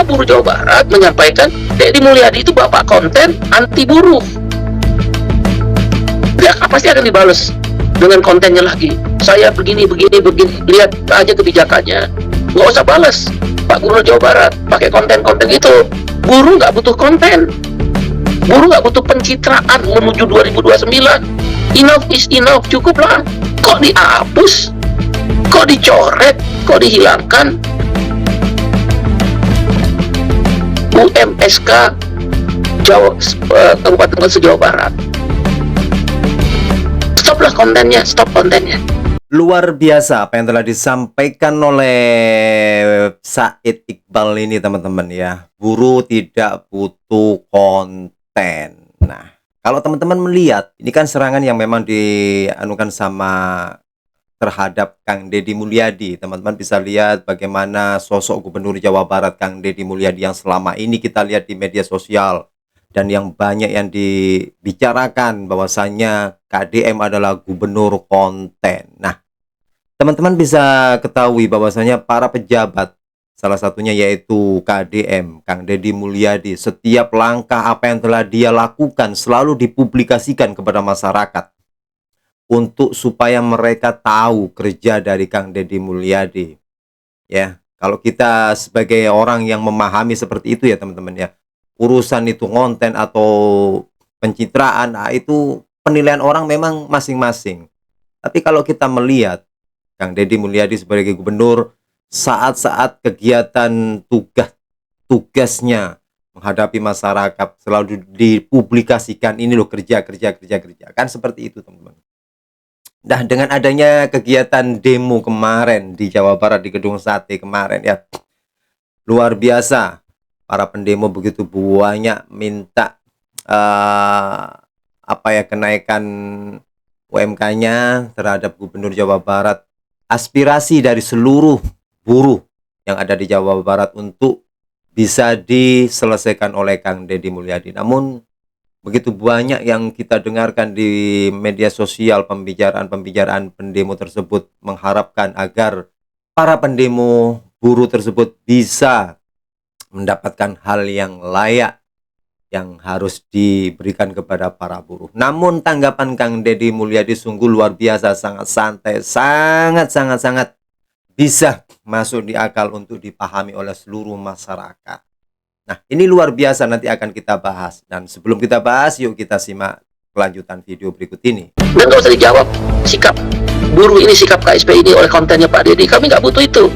Kata Buruh Jawa Barat menyampaikan Deddy Mulyadi itu bapak konten anti buruh. Dia pasti akan dibales dengan kontennya lagi. Saya begini. Lihat aja kebijakannya. Nggak usah balas Pak Gubernur Jawa Barat pakai konten-konten itu. Buruh nggak butuh konten. Buruh nggak butuh pencitraan menuju 2029. Enough is enough, cukuplah. Kok dihapus? Kok dicoret? Kok dihilangkan? UMSK Kabupaten Kota Jawa Barat. Stoplah kontennya, stop kontennya. Luar biasa apa yang telah disampaikan oleh Said Iqbal ini, teman-teman ya. Buruh tidak butuh konten. Nah, kalau teman-teman melihat, ini kan serangan yang memang dianukan sama terhadap Kang Deddy Mulyadi. Teman-teman bisa lihat bagaimana sosok Gubernur Jawa Barat Kang Deddy Mulyadi yang selama ini kita lihat di media sosial, dan yang banyak yang dibicarakan bahwasannya KDM adalah gubernur konten. Nah, teman-teman bisa ketahui bahwasanya para pejabat, salah satunya yaitu KDM, Kang Deddy Mulyadi, setiap langkah apa yang telah dia lakukan selalu dipublikasikan kepada masyarakat untuk supaya mereka tahu kerja dari Kang Deddy Mulyadi. Ya, kalau kita sebagai orang yang memahami seperti itu ya teman-teman ya, urusan itu konten atau pencitraan, nah itu penilaian orang memang masing-masing. Tapi kalau kita melihat Kang Deddy Mulyadi sebagai gubernur, saat-saat kegiatan tugasnya menghadapi masyarakat selalu dipublikasikan, ini loh kerja kan seperti itu teman-teman. Nah, dengan adanya kegiatan demo kemarin di Jawa Barat di Gedung Sate kemarin ya, luar biasa. Para pendemo begitu banyak minta kenaikan UMK-nya terhadap Gubernur Jawa Barat. Aspirasi dari seluruh buruh yang ada di Jawa Barat untuk bisa diselesaikan oleh Kang Deddy Mulyadi. Namun begitu banyak yang kita dengarkan di media sosial, pembicaraan pendemo tersebut mengharapkan agar para pendemo buruh tersebut bisa mendapatkan hal yang layak yang harus diberikan kepada para buruh. Namun tanggapan Kang Deddy Mulyadi sungguh luar biasa, sangat santai, sangat bisa masuk di akal untuk dipahami oleh seluruh masyarakat. Nah, ini luar biasa, nanti akan kita bahas. Dan sebelum kita bahas, yuk kita simak kelanjutan video berikut ini. Dan nggak usah dijawab sikap buruh ini, sikap KSP ini oleh kontennya Pak Deddy. Kami nggak butuh itu.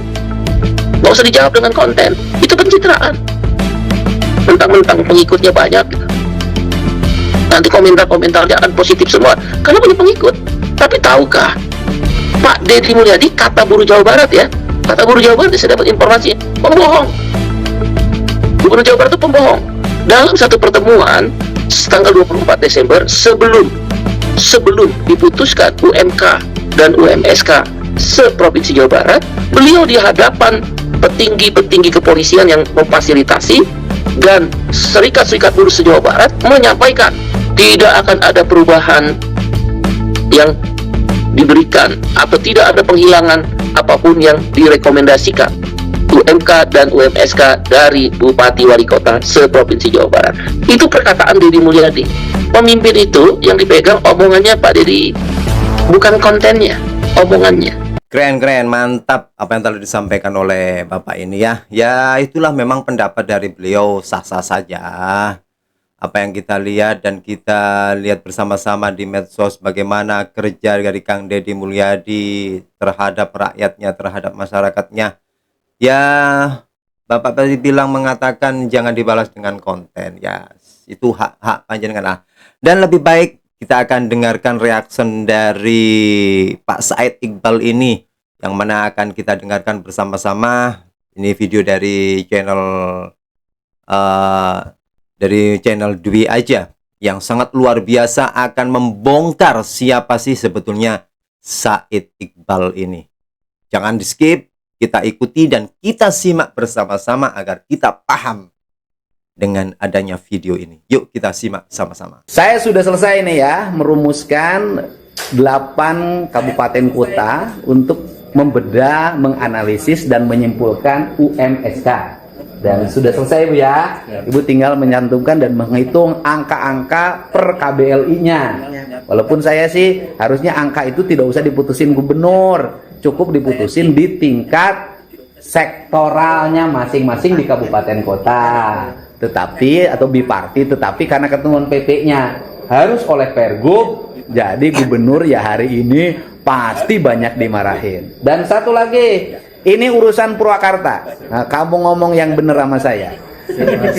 Nggak usah dijawab dengan konten. Itu pencitraan. Mentang-mentang pengikutnya banyak. Nanti komentar-komentarnya akan positif semua. Karena punya pengikut. Tapi tahukah Pak Deddy Mulyadi, kata Buruh Jawa Barat ya, kata Buruh Jawa Barat, saya dapat informasi, pembohong. Gubernur Jawa Barat itu pembohong. Dalam satu pertemuan tanggal 24 Desember sebelum diputuskan UMK dan UMSK se-Provinsi Jawa Barat, beliau di hadapan petinggi-petinggi kepolisian yang memfasilitasi dan serikat-serikat buruh se-Jawa Barat menyampaikan tidak akan ada perubahan yang diberikan atau tidak ada penghilangan apapun yang direkomendasikan UMK dan UMSK dari Bupati Wali Kota se-Provinsi Jawa Barat. Itu perkataan Deddy Mulyadi. Pemimpin itu yang dipegang omongannya Pak Deddy, bukan kontennya, omongannya. Keren, mantap apa yang telah disampaikan oleh Bapak ini ya. Ya itulah memang pendapat dari beliau, sah-sah saja. Apa yang kita lihat dan kita lihat bersama-sama di medsos bagaimana kerja dari Kang Deddy Mulyadi terhadap rakyatnya, terhadap masyarakatnya. Ya, Bapak tadi bilang mengatakan jangan dibalas dengan konten. Ya, itu hak panjenengan lah. Dan lebih baik kita akan dengarkan reaction dari Pak Said Iqbal ini, yang mana akan kita dengarkan bersama-sama. Ini video dari channel Dwi aja, yang sangat luar biasa akan membongkar siapa sih sebetulnya Said Iqbal ini. Jangan di skip, kita ikuti dan kita simak bersama-sama agar kita paham dengan adanya video ini. Yuk kita simak sama-sama. Saya sudah selesai nih ya merumuskan 8 kabupaten kota untuk membedah, menganalisis dan menyimpulkan UMSK. Dan sudah selesai Bu ya. Ibu tinggal menyantumkan dan menghitung angka-angka per KBLI-nya. Walaupun saya sih harusnya angka itu tidak usah diputusin gubernur, cukup diputusin di tingkat sektoralnya masing-masing di kabupaten kota. Tetapi atau biparti, tetapi karena ketentuan PP-nya harus oleh Pergub, jadi gubernur ya hari ini pasti banyak dimarahin. Dan satu lagi, ini urusan Purwakarta. Nah, kamu ngomong yang bener sama saya.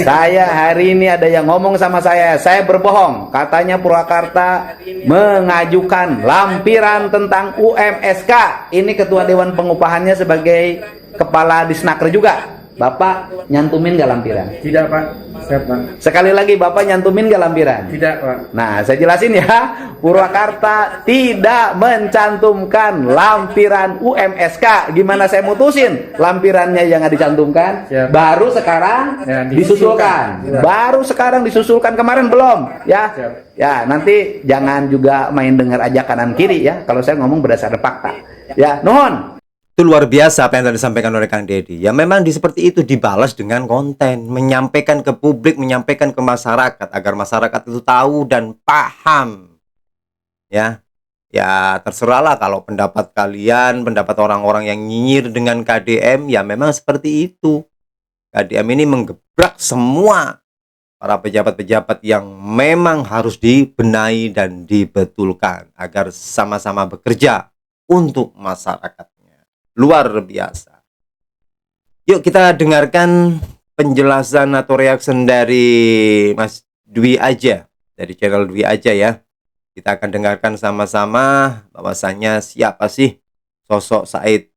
Saya hari ini ada yang ngomong sama saya berbohong. Katanya Purwakarta mengajukan lampiran tentang UMSK. Ini Ketua Dewan Pengupahannya sebagai Kepala Disnaker juga. Bapak nyantumin gak lampiran? Tidak Pak, siap Pak. Sekali lagi Bapak nyantumin gak lampiran? Tidak Pak. Nah, saya jelasin ya. Purwakarta tidak mencantumkan lampiran UMSK. Gimana saya mutusin lampirannya yang nggak dicantumkan? Siap. Baru sekarang Ya, disusulkan. Siap. Baru sekarang disusulkan, kemarin belum. Ya, Siap. ya nanti jangan juga main dengar aja kanan kiri ya. Kalau saya ngomong berdasarkan fakta. Ya, nuhun. Itu luar biasa apa yang tadi disampaikan oleh Kang Deddy. Ya memang seperti itu, dibalas dengan konten, menyampaikan ke publik, menyampaikan ke masyarakat agar masyarakat itu tahu dan paham. Ya, ya terserahlah kalau pendapat kalian, pendapat orang-orang yang nyinyir dengan KDM, ya memang seperti itu. KDM ini menggebrak semua para pejabat-pejabat yang memang harus dibenahi dan dibetulkan agar sama-sama bekerja untuk masyarakatnya. Luar biasa. Yuk kita dengarkan penjelasan atau reaction dari Mas Dwi aja, dari channel Dwi aja ya. Kita akan dengarkan sama-sama bahwasannya siapa sih sosok Said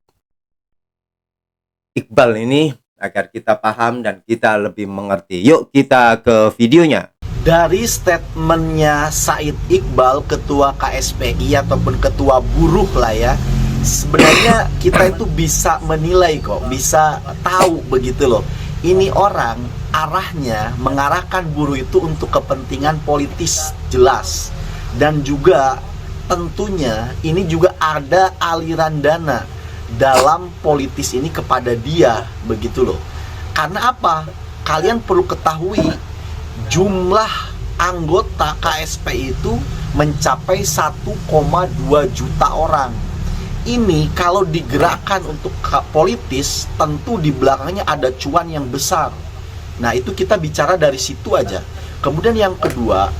Iqbal ini agar kita paham dan kita lebih mengerti. Yuk kita ke videonya. Dari statementnya Said Iqbal, ketua KSPI ataupun ketua buruh lah ya, sebenarnya kita itu bisa menilai kok, bisa tahu begitu loh. Ini orang arahnya mengarahkan buruh itu untuk kepentingan politis jelas. Dan juga tentunya ini juga ada aliran dana dalam politis ini kepada dia begitu loh. Karena apa? Kalian perlu ketahui jumlah anggota KSPI itu mencapai 1,2 juta orang. Ini kalau digerakkan untuk politis, tentu di belakangnya ada cuan yang besar. Nah, itu kita bicara dari situ aja. Kemudian yang kedua,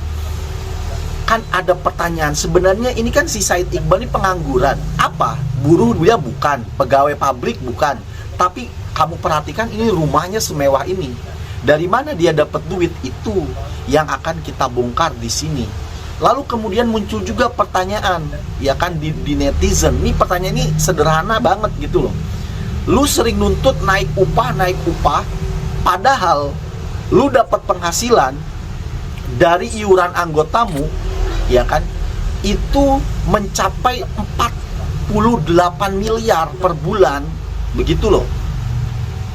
kan ada pertanyaan, sebenarnya ini kan si Said Iqbal ini pengangguran. Apa? Buruh dia bukan, pegawai pabrik bukan. Tapi kamu perhatikan ini rumahnya semewah ini. Dari mana dia dapat duit? Itu yang akan kita bongkar di sini. Lalu kemudian muncul juga pertanyaan, ya kan di netizen. Ini pertanyaan ini sederhana banget gitu loh. Lu sering nuntut naik upah, padahal lu dapat penghasilan dari iuran anggotamu, ya kan, itu mencapai 48 miliar per bulan, begitu loh.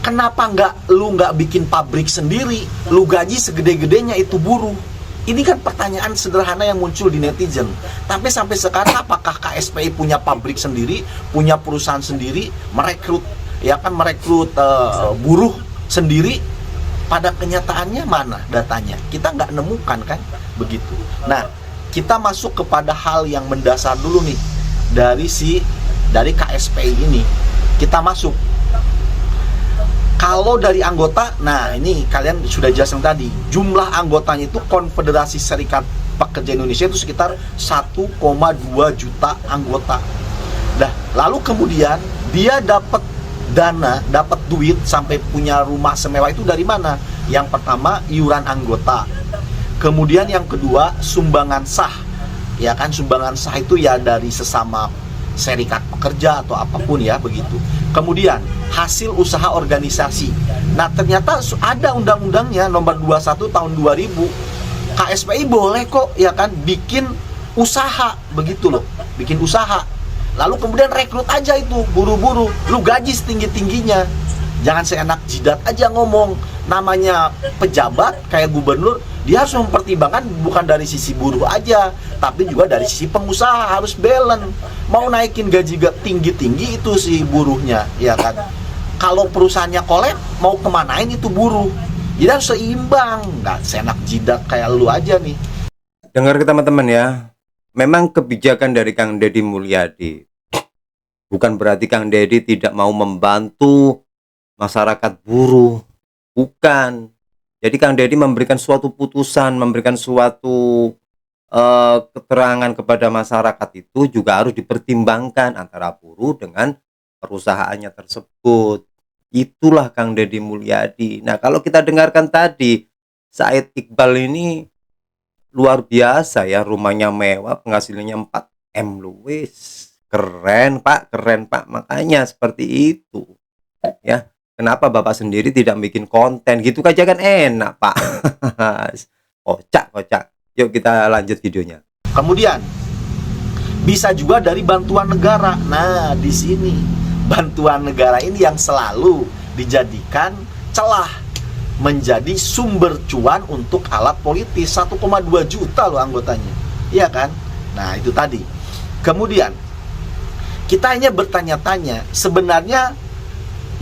Kenapa lu nggak bikin pabrik sendiri, lu gaji segede-gedenya itu buruh? Ini kan pertanyaan sederhana yang muncul di netizen. Tapi sampai sekarang apakah KSPI punya pabrik sendiri, punya perusahaan sendiri, merekrut buruh sendiri? Pada kenyataannya mana datanya? Kita nggak nemukan kan, begitu. Nah, kita masuk kepada hal yang mendasar dulu nih dari KSPI ini. Kita masuk. Kalau dari anggota, nah ini kalian sudah jelaskan tadi, jumlah anggotanya itu Konfederasi Serikat Pekerja Indonesia itu sekitar 1,2 juta anggota. Nah, lalu kemudian dia dapat dana, dapat duit sampai punya rumah semewah itu dari mana? Yang pertama, iuran anggota. Kemudian yang kedua, sumbangan sah. Ya kan, sumbangan sah itu ya dari sesama serikat pekerja atau apapun ya begitu. Kemudian hasil usaha organisasi. Nah, ternyata ada undang-undangnya nomor 21 tahun 2000. KSPI boleh kok ya kan bikin usaha begitu loh, bikin usaha. Lalu kemudian rekrut aja itu buru-buru, lu gaji setinggi-tingginya. Jangan seenak jidat aja ngomong. Namanya pejabat kayak gubernur, dia harus mempertimbangkan bukan dari sisi buruh aja, tapi juga dari sisi pengusaha, harus balance. Mau naikin gaji tinggi-tinggi itu si buruhnya, ya kan. Kalau perusahaannya kolab, mau kemanain itu buruh. Jadi harus seimbang, nggak senak jidat kayak lu aja nih. Dengar ke teman-teman ya, memang kebijakan dari Kang Deddy Mulyadi bukan berarti Kang Deddy tidak mau membantu masyarakat buruh, bukan. Jadi Kang Deddy memberikan suatu putusan, memberikan suatu keterangan kepada masyarakat itu juga harus dipertimbangkan antara buruh dengan perusahaannya tersebut. Itulah Kang Deddy Mulyadi. Nah, kalau kita dengarkan tadi, Said Iqbal ini luar biasa ya, rumahnya mewah, penghasilannya 4M lu, wis. Keren Pak, makanya seperti itu ya. Kenapa Bapak sendiri tidak bikin konten gitu aja kan enak Pak. Kocak. Yuk kita lanjut videonya. Kemudian bisa juga dari bantuan negara. Nah, di sini bantuan negara ini yang selalu dijadikan celah menjadi sumber cuan untuk alat politis. 1,2 juta loh anggotanya, iya kan? Nah, itu tadi. Kemudian kita hanya bertanya-tanya, sebenarnya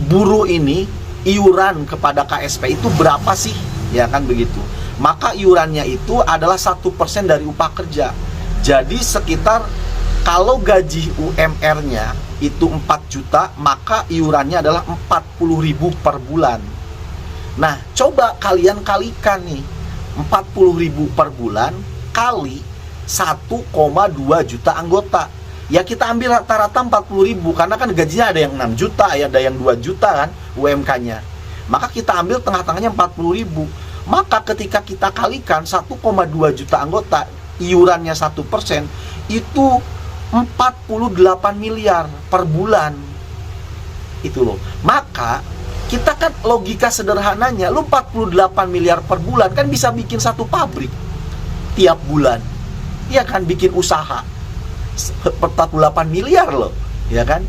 buruh ini iuran kepada KSP itu berapa sih? Ya kan begitu. Maka iurannya itu adalah 1% dari upah kerja. Jadi sekitar, kalau gaji UMR-nya itu 4 juta, maka iurannya adalah 40.000 per bulan. Nah, coba kalian kalikan nih, 40.000 per bulan kali 1,2 juta anggota. Ya kita ambil rata-rata 40.000, karena kan gajinya ada yang 6 juta, ada yang 2 juta kan UMK-nya. Maka kita ambil tengah-tengahnya 40.000. Maka ketika kita kalikan 1,2 juta anggota, iurannya 1%, itu 48 miliar per bulan. Itu loh. Maka kita kan logika sederhananya, lu 48 miliar per bulan kan bisa bikin satu pabrik tiap bulan. Iya kan, bikin usaha 48 miliar loh, ya kan?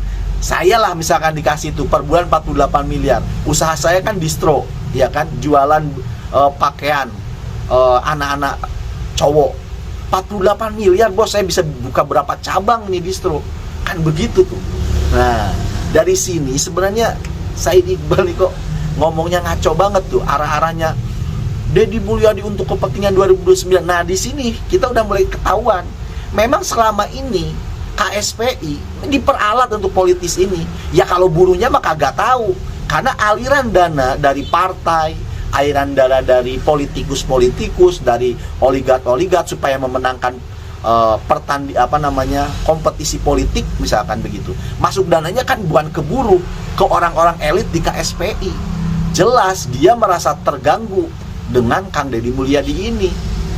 Saya lah misalkan dikasih tuh per bulan 48 miliar. Usaha saya kan distro, ya kan? Jualan pakaian anak-anak cowok. 48 miliar bos, saya bisa buka berapa cabang nih distro. Kan begitu tuh. Nah, dari sini sebenarnya Said Iqbal nih kok ngomongnya ngaco banget tuh, arah-arahnya Deddy Mulyadi untuk kepentingan 2029. Nah, di sini kita udah mulai ketahuan. Memang selama ini KSPI diperalat untuk politis ini. Ya kalau buruhnya mah kagak tahu. Karena aliran dana dari partai, aliran dana dari politikus-politikus, dari oligark-oligark supaya memenangkan kompetisi politik misalkan begitu. Masuk dananya kan bukan ke buruh, ke orang-orang elit di KSPI. Jelas dia merasa terganggu dengan Kang Deddy Mulyadi ini,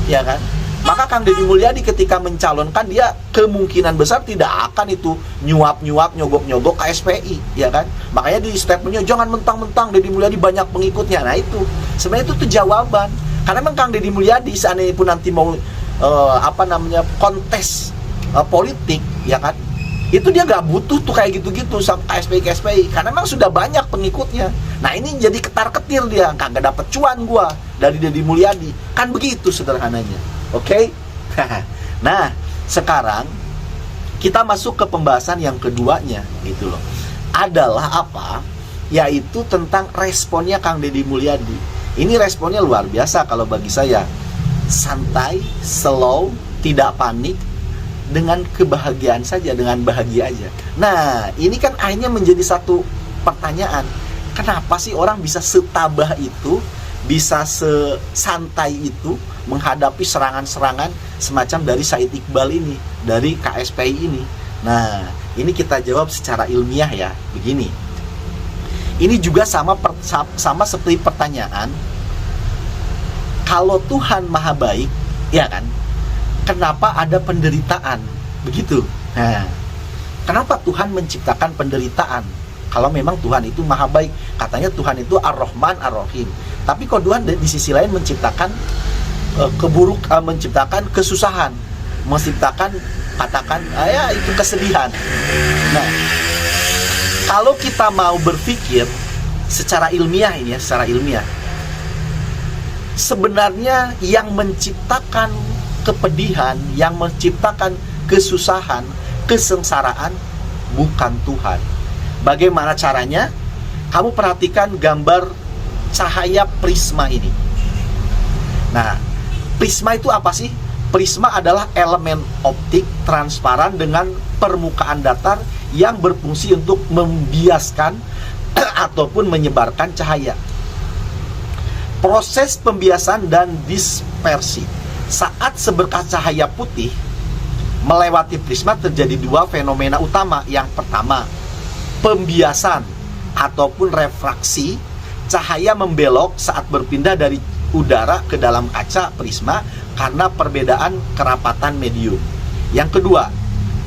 ya kan? Maka Kang Deddy Mulyadi ketika mencalonkan, dia kemungkinan besar tidak akan itu nyuap-nyuap, nyogok-nyogok KSPI, ya kan? Makanya di statementnya jangan mentang-mentang Deddy Mulyadi banyak pengikutnya. Nah itu sebenarnya itu jawaban. Karena memang Kang Deddy Mulyadi seandainya pun nanti mau kontes politik, ya kan? Itu dia nggak butuh tuh kayak gitu-gitu sama KSPI, karena memang sudah banyak pengikutnya. Nah ini jadi ketar-ketir dia, kagak dapet cuan gua dari Deddy Mulyadi, kan begitu sederhananya. Oke? Nah, sekarang kita masuk ke pembahasan yang keduanya, gitu loh. Adalah apa? Yaitu tentang responnya Kang Deddy Mulyadi. Ini responnya luar biasa kalau bagi saya. Santai, slow, tidak panik, dengan kebahagiaan saja, dengan bahagia aja. Nah, ini kan akhirnya menjadi satu pertanyaan. Kenapa sih orang bisa setabah itu, bisa sesantai itu menghadapi serangan-serangan semacam dari Said Iqbal ini, dari KSPI ini? Nah, ini kita jawab secara ilmiah ya, begini. Ini juga sama seperti pertanyaan, kalau Tuhan Maha Baik, ya kan? Kenapa ada penderitaan? Begitu. Nah, kenapa Tuhan menciptakan penderitaan? Kalau memang Tuhan itu Maha Baik, katanya Tuhan itu Ar-Rahman Ar-Rahim. Tapi kalau Tuhan di sisi lain menciptakan menciptakan kesusahan, menciptakan katakan itu kesedihan. Nah, kalau kita mau berpikir secara ilmiah ini ya, secara ilmiah, sebenarnya yang menciptakan kepedihan, yang menciptakan kesusahan, kesengsaraan bukan Tuhan. Bagaimana caranya? Kamu perhatikan gambar cahaya prisma ini. Nah, prisma itu apa sih? Prisma adalah elemen optik transparan dengan permukaan datar yang berfungsi untuk membiaskan ataupun menyebarkan cahaya. Proses pembiasan dan dispersi. Saat seberkas cahaya putih melewati prisma terjadi dua fenomena utama. Yang pertama, pembiasan ataupun refraksi. Cahaya membelok saat berpindah dari udara ke dalam kaca prisma karena perbedaan kerapatan medium. Yang kedua,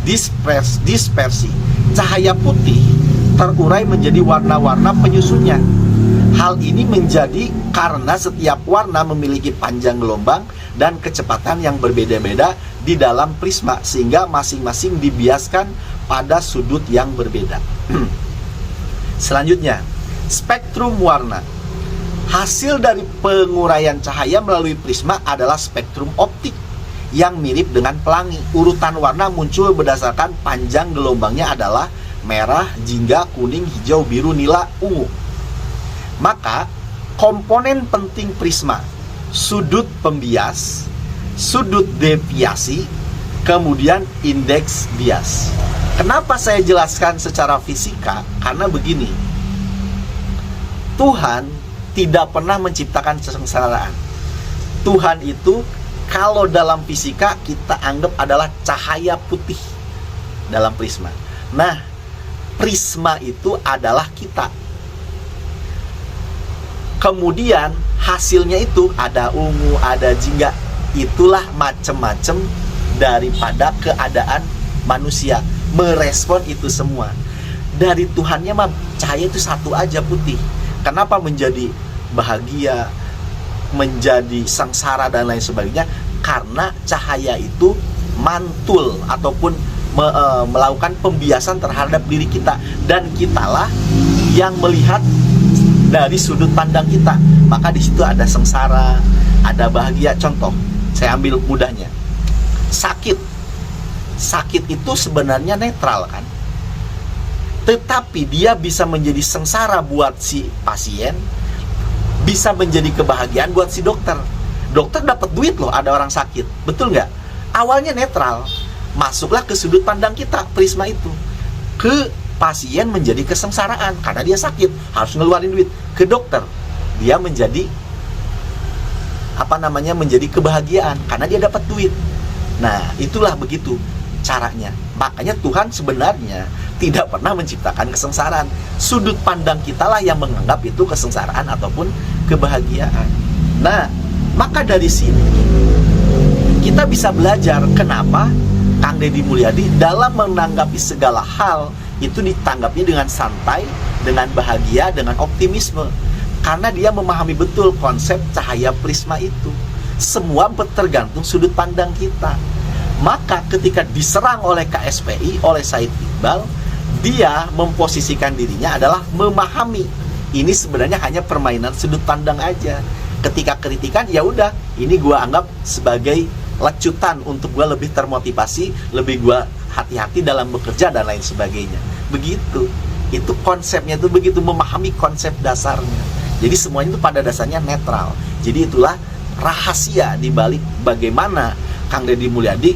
dispersi. Cahaya putih terurai menjadi warna-warna penyusunnya. Hal ini menjadi karena setiap warna memiliki panjang gelombang dan kecepatan yang berbeda-beda di dalam prisma, sehingga masing-masing dibiaskan pada sudut yang berbeda. Selanjutnya, spektrum warna. Hasil dari penguraian cahaya melalui prisma adalah spektrum optik yang mirip dengan pelangi. Urutan warna muncul berdasarkan panjang gelombangnya adalah merah, jingga, kuning, hijau, biru, nila, ungu. Maka komponen penting prisma: sudut pembias, sudut deviasi, kemudian indeks bias. Kenapa saya jelaskan secara fisika? Karena begini, Tuhan tidak pernah menciptakan kesengsaraan. Tuhan itu, kalau dalam fisika kita anggap adalah cahaya putih dalam prisma. Nah, prisma itu adalah kita. Kemudian hasilnya itu ada ungu, ada jingga. Itulah macam-macam daripada keadaan manusia merespon itu semua. Dari Tuhannya mah cahaya itu satu aja, putih. Kenapa menjadi bahagia, menjadi sengsara dan lain sebagainya? Karena cahaya itu mantul ataupun melakukan pembiasan terhadap diri kita, dan kitalah yang melihat dari sudut pandang kita. Maka di situ ada sengsara, ada bahagia. Contoh, saya ambil mudahnya. Sakit itu sebenarnya netral kan? Tetapi dia bisa menjadi sengsara buat si pasien, bisa menjadi kebahagiaan buat si dokter. Dokter dapat duit loh, ada orang sakit, betul nggak? Awalnya netral, masuklah ke sudut pandang kita, prisma itu. Ke pasien menjadi kesengsaraan karena dia sakit, harus ngeluarin duit. Ke dokter, dia menjadi menjadi kebahagiaan karena dia dapat duit. Nah, itulah begitu caranya. Makanya Tuhan sebenarnya tidak pernah menciptakan kesengsaraan. Sudut pandang kita lah yang menganggap itu kesengsaraan ataupun kebahagiaan. Nah, maka dari sini kita bisa belajar kenapa Kang Deddy Mulyadi dalam menanggapi segala hal itu ditanggapnya dengan santai, dengan bahagia, dengan optimisme. Karena dia memahami betul konsep cahaya prisma itu. Semua tergantung sudut pandang kita. Maka ketika diserang oleh KSPI, oleh Said Iqbal, dia memposisikan dirinya adalah memahami. Ini sebenarnya hanya permainan sudut pandang aja. Ketika kritikan, ya udah, ini gua anggap sebagai lecutan untuk gua lebih termotivasi, lebih gua hati-hati dalam bekerja dan lain sebagainya. Begitu. Itu konsepnya tuh begitu, memahami konsep dasarnya. Jadi semuanya itu pada dasarnya netral. Jadi itulah rahasia di balik bagaimana Kang Deddy Mulyadi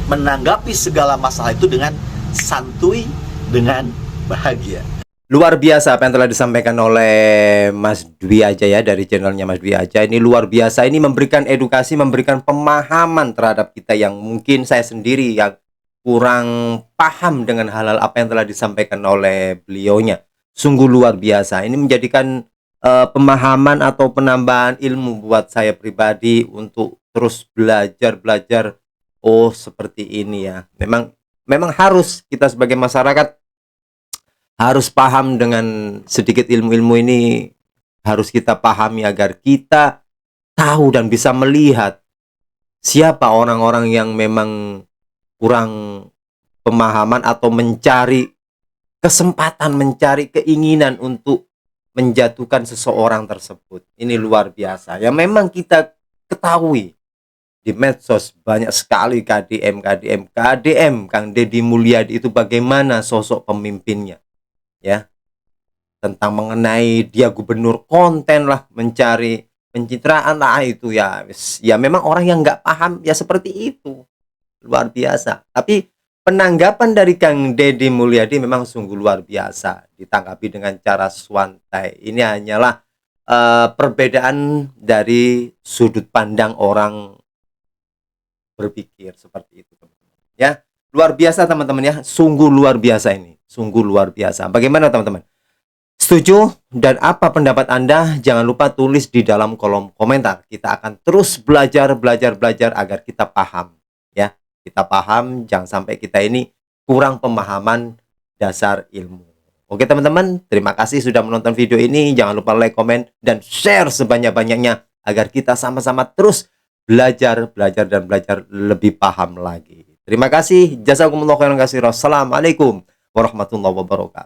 menanggapi segala masalah itu dengan santuy, dengan bahagia. Luar biasa apa yang telah disampaikan oleh Mas Dwi Aja ya, dari channelnya Mas Dwi Aja. Ini luar biasa, ini memberikan edukasi, memberikan pemahaman terhadap kita yang mungkin saya sendiri yang kurang paham dengan hal-hal apa yang telah disampaikan oleh beliaunya. Sungguh luar biasa. Ini menjadikan pemahaman atau penambahan ilmu buat saya pribadi untuk terus belajar. Oh, seperti ini ya. Memang harus kita sebagai masyarakat harus paham dengan sedikit ilmu-ilmu ini, harus kita pahami agar kita tahu dan bisa melihat siapa orang-orang yang memang kurang pemahaman atau mencari kesempatan, mencari keinginan untuk menjatuhkan seseorang tersebut. Ini luar biasa. Ya memang kita ketahui di medsos banyak sekali KDM Kang Deddy Mulyadi itu bagaimana sosok pemimpinnya. Ya. tentang mengenai dia gubernur konten lah, mencari pencitraan lah, itu ya ya memang orang yang nggak paham ya seperti itu, luar biasa. Tapi penanggapan dari Kang Deddy Mulyadi memang sungguh luar biasa, ditanggapi dengan cara swantai. Ini hanyalah perbedaan dari sudut pandang orang berpikir seperti itu, teman-teman. Ya, luar biasa teman-teman ya, sungguh luar biasa ini, sungguh luar biasa. Bagaimana teman-teman? Setuju? Dan apa pendapat Anda? Jangan lupa tulis di dalam kolom komentar. Kita akan terus belajar agar kita paham. Ya, kita paham, jangan sampai kita ini kurang pemahaman dasar ilmu. Oke teman-teman, terima kasih sudah menonton video ini. Jangan lupa like, komen, dan share sebanyak-banyaknya agar kita sama-sama terus belajar dan belajar lebih paham lagi. Terima kasih. Jazakumullah khairan katsiran. Assalamualaikum warahmatullahi wabarakatuh.